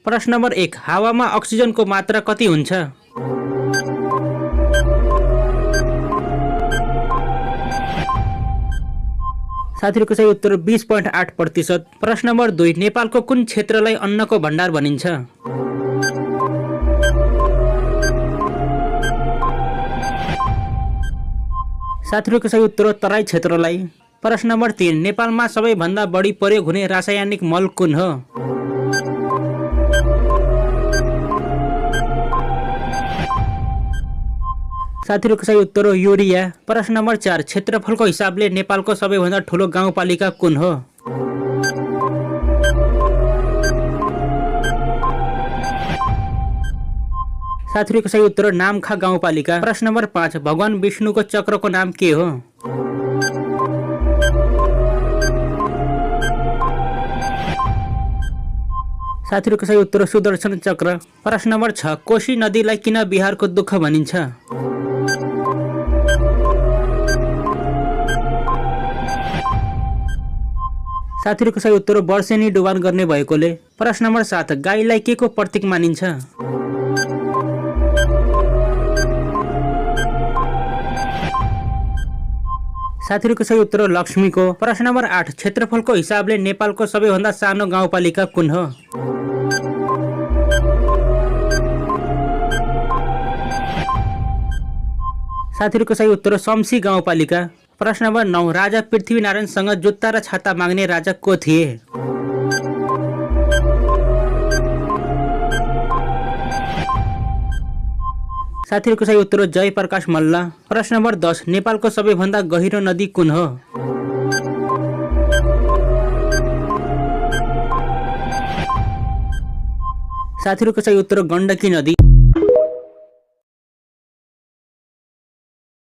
प्रश्न नम्बर 1, हावामा अक्सिजनको मात्रा कति हुन्छ? साथीहरूको सही उत्तर 20.8%। प्रश्न नम्बर 2, नेपालको कुन क्षेत्रलाई अन्नको भण्डार भनिन्छ? साथीहरूको सही उत्तर तराई क्षेत्रलाई। प्रश्न नम्बर 3, नेपालमा सबैभन्दा बढी प्रयोग हुने रासायनिक मल कुन हो? साथीहरूको सही उत्तर हो युरिया। प्रश्न नम्बर 4, क्षेत्रफलको हिसाबले नेपालको सबैभन्दा ठुलो गाउँपालिका कुन हो? साथीहरूको सही उत्तर नामखा गाउँपालिका। प्रश्न नम्बर 5, भगवान विष्णुको चक्रको नाम के हो? साथीहरूको सही उत्तर सुदर्शन चक्र। प्रश्न नम्बर 6, कोशी नदीलाई किन बिहारको दुःख भनिन्छ? साथीहरूको सही उत्तर वर्षेनी डुबान गर्ने भएकोले। प्रश्न नम्बर 7, गाईलाई के को प्रतीक मानिन्छ? साथीहरूको सही उत्तर लक्ष्मीको। प्रश्न नम्बर 8, क्षेत्रफलको हिसाबले नेपालको सबैभन्दा सानो गाउँपालिका कुन हो? साथीहरूको सही उत्तर शम्सी गाउँपालिका। प्रश्न नम्बर 9, राजा पृथ्वीनारायणसँग जुत्ता र छाता माग्ने राजा को थिए? साथीहरूको सही उत्तर जयप्रकाश मल्ल। प्रश्न नम्बर 10, नेपालको सबैभन्दा गहिरो नदी कुन हो? साथीहरूको सही उत्तर गण्डकी नदी।